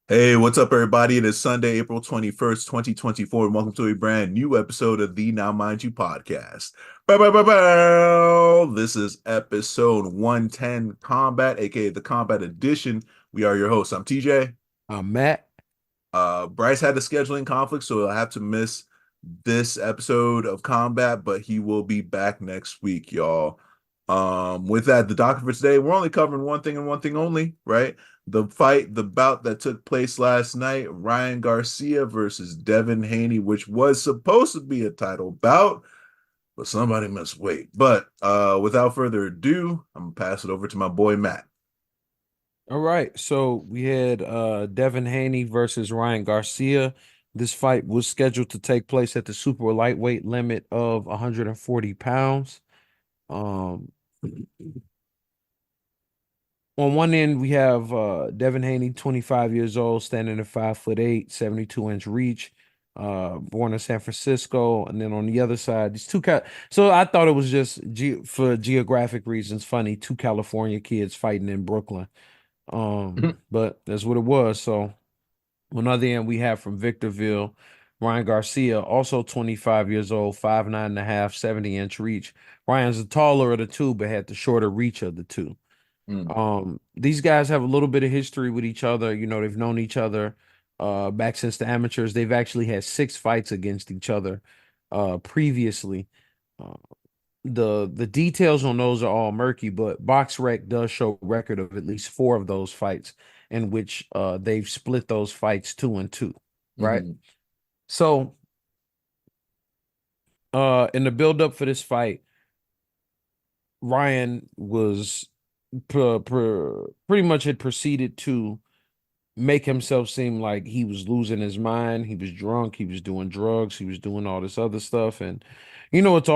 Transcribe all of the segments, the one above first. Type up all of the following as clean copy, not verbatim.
Hey, what's up, everybody? It is Sunday, April 21st, 2024, and welcome to a brand new episode of the Now Mind You podcast. Bow, bow, bow, bow. This is episode 110 Combat, aka the Combat Edition. We are your hosts. I'm TJ. Matt. Bryce had a scheduling conflict, so he'll have to miss this episode of Combat, but he will be back next week, y'all. With that, the docket for today, we're only covering one thing and one thing only, right? The bout that took place last night, Ryan Garcia versus Devin Haney, which was supposed to be a title bout, but somebody must wait. But without further ado, I'm gonna pass it over to my boy Matt. All right. So we had Devin Haney versus Ryan Garcia. This fight was scheduled to take place at the super lightweight limit of 140 pounds. Um, on one end, we have Devin Haney, 25 years old, standing at 5'8", 72-inch reach, born in San Francisco. And then on the other side, these so I thought it was just for geographic reasons funny, two California kids fighting in Brooklyn. But that's what it was. So on the other end, we have from Victorville, Ryan Garcia, also 25 years old, 5'9.5", 70-inch reach. Ryan's the taller of the two, but had the shorter reach of the two. Mm, These guys have a little bit of history with each other. You know, they've known each other back since the amateurs. They've actually had 6 fights against each other previously. Uh, the details on those are all murky, but BoxRec does show a record of at least 4 of those fights in which they've split those fights 2-2, right? mhm. So in the build up for this fight, Ryan was pretty much had proceeded to make himself seem like he was losing his mind. He was drunk. He was doing drugs. He was doing all this other stuff. And it's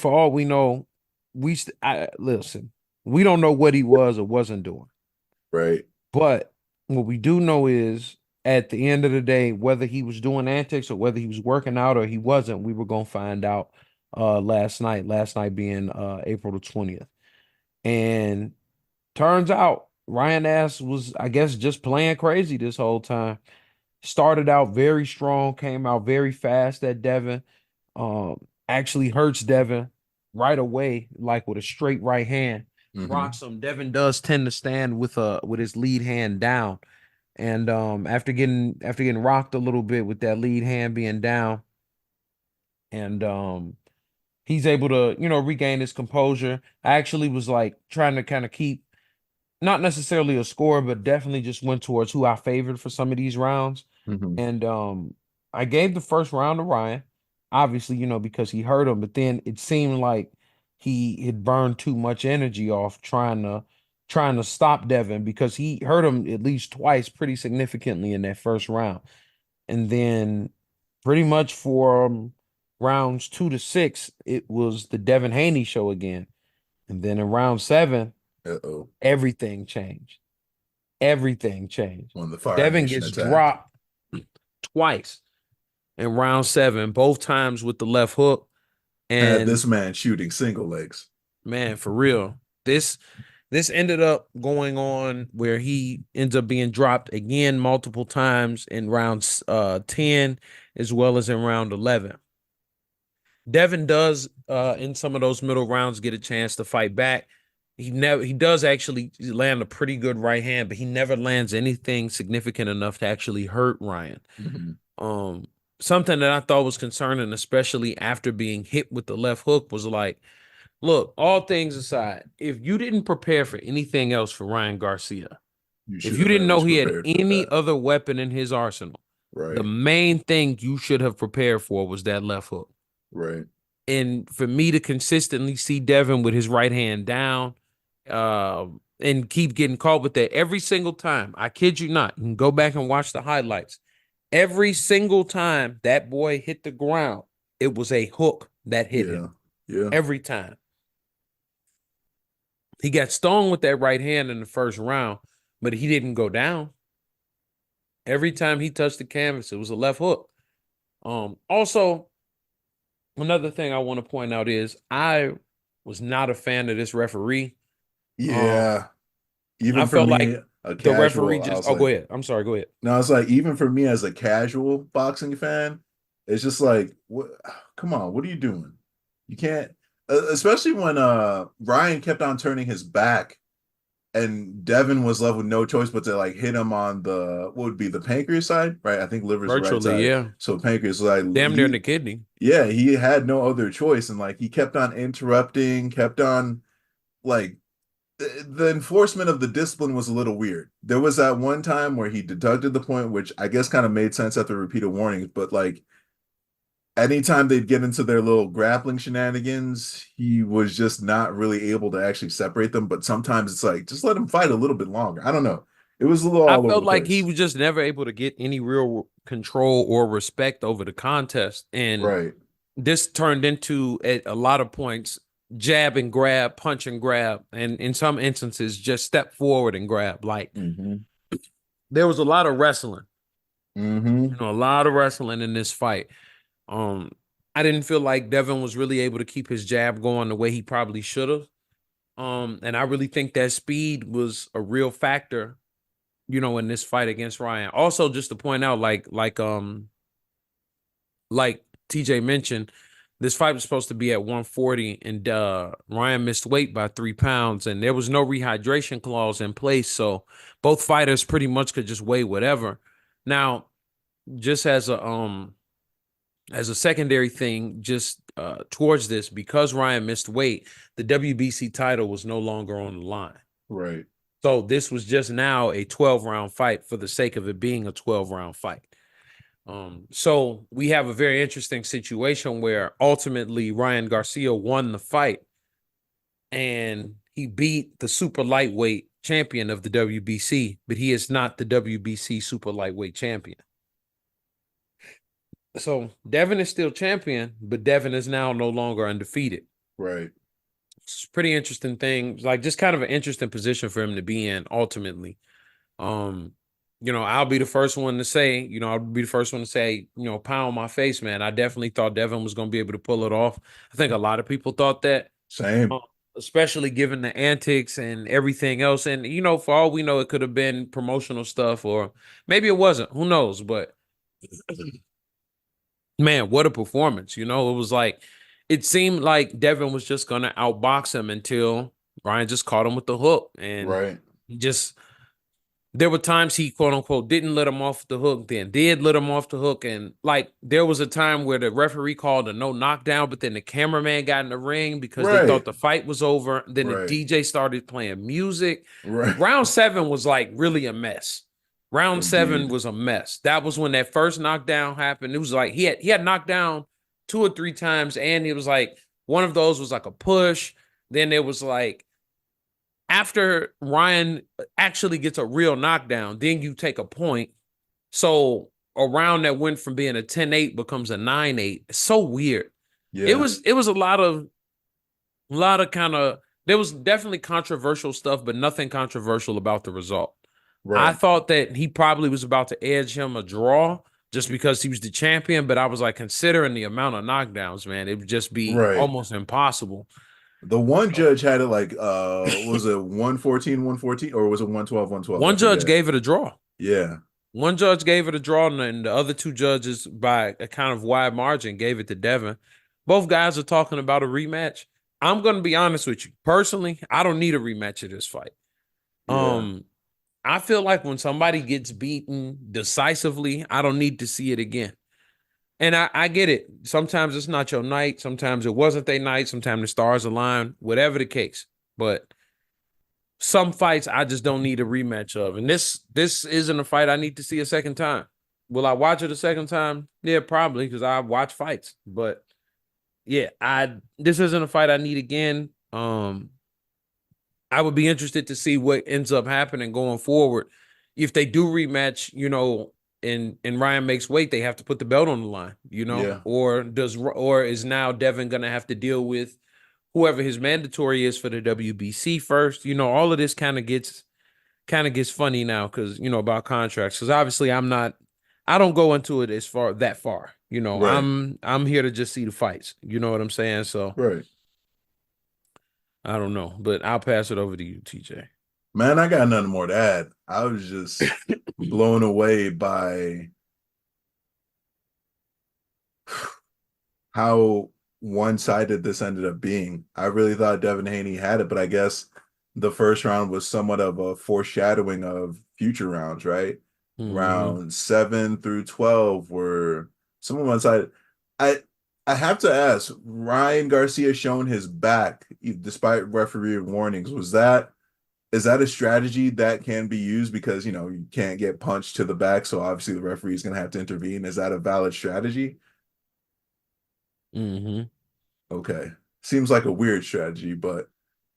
for all we know, listen, we don't know what he was or wasn't doing. Right. But what we do know is at the end of the day, whether he was doing antics or whether he was working out or he wasn't, we were gonna find out last night. Last night being April the 20th. And turns out Ryan Ass was, I guess, just playing crazy this whole time. Started out very strong, came out very fast at Devin. Actually hurts Devin right away, like with a straight right hand. Hmm. Rocks him. Devin does tend to stand with his lead hand down. And after getting rocked a little bit with that lead hand being down, and he's able to, regain his composure. I actually was like trying to kind of keep not necessarily a score, but definitely just went towards who I favored for some of these rounds. Hmm. And I gave the first round to Ryan, obviously, because he hurt him, but then it seemed like he had burned too much energy off trying to stop Devin because he hurt him at least twice pretty significantly in that first round. And then pretty much for rounds 2 to 6, it was the Devin Haney show again. And then in round 7, Uh-oh. everything changed. Everything changed. When the Fire Devin Nation gets attacked. dropped twice in round 7, both times with the left hook. Had And this man shooting single legs. man, for real, this ended up going on where he ends up being dropped again multiple times in rounds 10 as well as in round 11. Devin does in some of those middle rounds get a chance to fight back. He does actually land a pretty good right hand, but he never lands anything significant enough to actually hurt Ryan. Hmm. Um, Something that I thought was concerning, especially after being hit with the left hook, was like, look, all things aside, if you didn't prepare for anything else for Ryan Garcia, You if should you have didn't at know least he had prepared for any that. other weapon in his arsenal, the Right. main thing you should have prepared for was that left hook. Right. And for me to consistently see Devin with his right hand down, and keep getting caught with that every single time, I kid you not, and go back and watch the highlights. Every single time that boy hit the ground, it was a hook that hit him. Yeah. Yeah. Every time. He got stung with that right hand in the first round, but he didn't go down. Every time he touched the canvas, it was a left hook. Also, another thing I want to point out is I was not a fan of this referee. Um, Yeah. I Even for felt like me. a The referee casual, I just, was oh, go like, ahead. I'm sorry, go ahead. no, it's like even for me as a casual boxing fan, it's just like, what? Come on, what are you doing? You can't, especially when Ryan kept on turning his back, and Devin was left with no choice but to like hit him on the what would be the pancreas side, right? I think liver's the right Virtually, side, yeah. so pancreas like Damn near in he, the kidney. yeah, he had no other choice, and like he kept on interrupting, kept on like the enforcement of the discipline was a little weird. There was that one time where he deducted the point, which I guess kind of made sense after repeated warnings, but like anytime they'd get into their little grappling shenanigans, he was just not really able to actually separate them. But sometimes it's like, just let him fight a little bit longer. I don't know. It was a little I all over felt the like he place. was just never able to get any real control or respect over the contest. And Right. this turned into, at a lot of points, jab and grab, punch and grab, and in some instances, just step forward and grab. Like Mm-hmm. there was a lot of wrestling, Mm-hmm. a lot of wrestling in this fight. Um, I didn't feel like Devin was really able to keep his jab going the way he probably should have. And I really think that speed was a real factor, in this fight against Ryan. Also, just to point out, like TJ mentioned, this fight was supposed to be at 140, and Ryan missed weight by 3 pounds, and there was no rehydration clause in place, so both fighters pretty much could just weigh whatever. Now, just as a secondary thing, just towards this, because Ryan missed weight, the WBC title was no longer on the line. Right. So this was just now a 12-round fight for the sake of it being a 12-round fight. So we have a very interesting situation where ultimately Ryan Garcia won the fight and he beat the super lightweight champion of the WBC, but he is not the WBC super lightweight champion. So Devin is still champion, but Devin is now no longer undefeated. Right. It's a pretty interesting thing, like just kind of an interesting position for him to be in ultimately. Um, I'll be the first one to say, pound my face, man. I definitely thought Devin was going to be able to pull it off. I think a lot of people thought that, Same. um, especially given the antics and everything else. And, for all we know, it could have been promotional stuff or maybe it wasn't. Who knows? But man, what a performance. It was like, it seemed like Devin was just going to outbox him until Ryan just caught him with the hook. And Right. he just, there were times he quote unquote didn't let him off the hook, then did let him off the hook. And like there was a time where the referee called a no knockdown, but then the cameraman got in the ring because they Right. thought the fight was over. Then the Right. DJ started playing music. Right. Round 7 was like really a mess. Round 7 Indeed. was a mess. That was when that first knockdown happened. It was like he had knocked down 2 or 3 times, and it was like one of those was like a push. Then there was like after Ryan actually gets a real knockdown, then you take a point. So a round that went from being a 10-8 becomes a 9-8. It's so weird. It Yeah. was it was a lot of kind of there was definitely controversial stuff, but nothing controversial about the result. I Right. thought that he probably was about to edge him a draw just because he was the champion, but I was like, considering the amount of knockdowns, man, it would just be Right. almost impossible. The one So judge had it like was it 114, 114, or was it 112, 112? I one judge forget. gave it a draw. Yeah. One judge gave it a draw, and the other two judges, by a kind of wide margin, gave it to Devin. Both guys are talking about a rematch. I'm going to be honest with you. Personally, I don't need a rematch of this fight. Yeah. Um, I feel like when somebody gets beaten decisively, I don't need to see it again. And I get it. Sometimes it's not your night. Sometimes it wasn't their night. Sometimes the stars align, whatever the case. But some fights I just don't need a rematch of. And this isn't a fight I need to see a second time. Will I watch it a second time? Yeah, probably, because I watch fights. But yeah, I this isn't a fight I need again. I would be interested to see what ends up happening going forward. If they do rematch, and Ryan makes weight, they have to put the belt on the line, Yeah. or is now Devin gonna have to deal with whoever his mandatory is for the WBC first? All of this kind of gets funny now because about contracts. Because obviously I don't go into it that far. Right. I'm here to just see the fights. You know what I'm saying? So Right. I don't know, but I'll pass it over to you, TJ. Man, I got nothing more to add. I was just blown away by how one-sided this ended up being. I really thought Devin Haney had it, but I guess the first round was somewhat of a foreshadowing of future rounds, right? Hmm. Round 7 through 12 were somewhat one-sided. I I have to ask, Ryan Garcia showing his back despite referee warnings. Is that a strategy that can be used because you can't get punched to the back, so obviously the referee is gonna have to intervene. Is that a valid strategy? Hmm. Okay. Seems like a weird strategy, but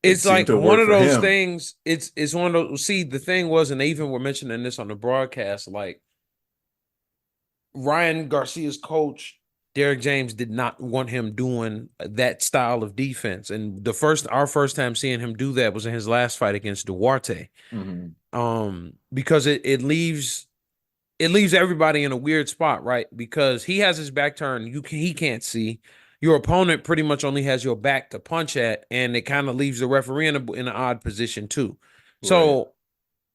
it It's seemed like to one work of for those him. things. It's one of those. See, the thing was, and they even were mentioning this on the broadcast. Like Ryan Garcia's coach, Derek James, did not want him doing that style of defense. And our first time seeing him do that was in his last fight against Duarte. Hmm. Because it leaves everybody in a weird spot, right? Because he has his back turned, he can't see. Your opponent pretty much only has your back to punch at, and it kind of leaves the referee in an odd position too. Right. So,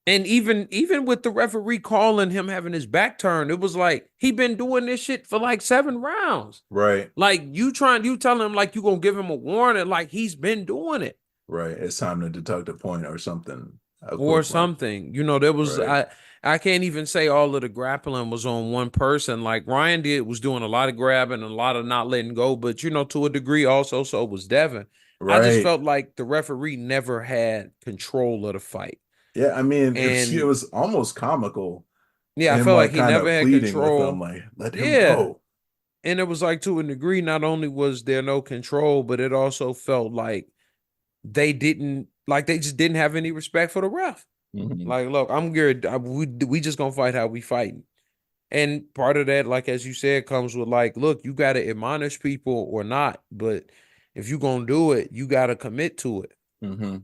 and even with the referee calling him having his back turned, it was like he been doing this shit for like 7 rounds. Right. Like you telling him like you gonna give him a warning, like he's been doing it Right. It's time to deduct a point or something or equivalent. something. There was Right. I can't even say all of the grappling was on one person. Like Ryan was doing a lot of grabbing and a lot of not letting go, but to a degree also so was Devin. I just Right. felt like the referee never had control of the fight. Yeah, I mean, it And was almost comical, yeah, I him felt like like he kind never of had pleading with them, control. like, let him Yeah. go. And it was like to a degree, not only was there no control, but it also felt like they just didn't have any respect for the ref. Hmm. Like, look, I'm good. We just gonna fight how we fighting. And part of that, like as you said, comes with like, look, you gotta admonish people or not, but if you gonna do it, you gotta commit to it. Hmm.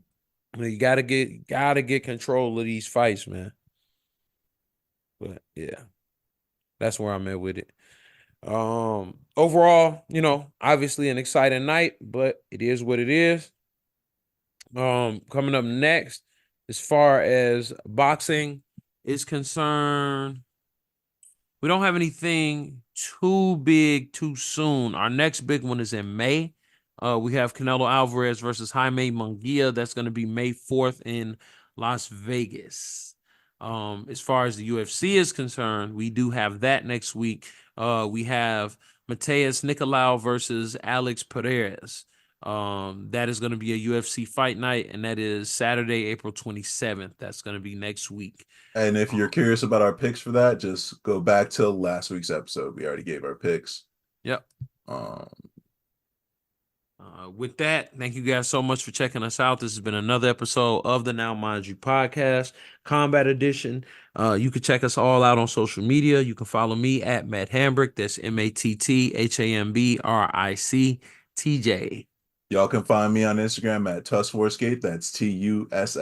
You gotta get control of these fights, man. But yeah, that's where I'm at with it. Overall, obviously an exciting night, but it is what it is. Coming up next, as far as boxing is concerned, we don't have anything too big too soon. Our next big one is in May. We have Canelo Alvarez versus Jaime Munguia. That's going to be May 4th in Las Vegas. As far as the UFC is concerned, we do have that next week. We have Mateus Nicolau versus Alex Perez. That is going to be a UFC fight night, and that is Saturday, April 27th. That's going to be next week. And if you're Um, curious about our picks for that, just go back to last week's episode. We already gave our picks. yep. Um, With that, thank you guys so much for checking us out. This has been another episode of the Now Mind You podcast, Combat Edition. You can check us all out on social media. You can follow me at Matt Hambrick. That's MatThambricktj. Y'all can find me on Instagram at Tuss4Skate. That's TUSS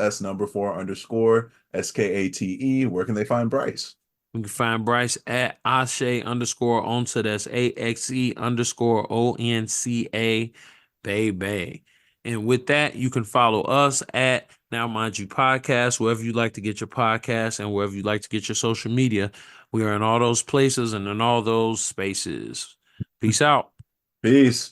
__SKATE. Where can they find Bryce? You can find Bryce at Axe_Onsa. That's AXE_ONCA. Baby. And with that, you can follow us at Now Mind You Podcast, wherever you like to get your podcast and wherever you like to get your social media. We are in all those places and in all those spaces. Peace out. Peace.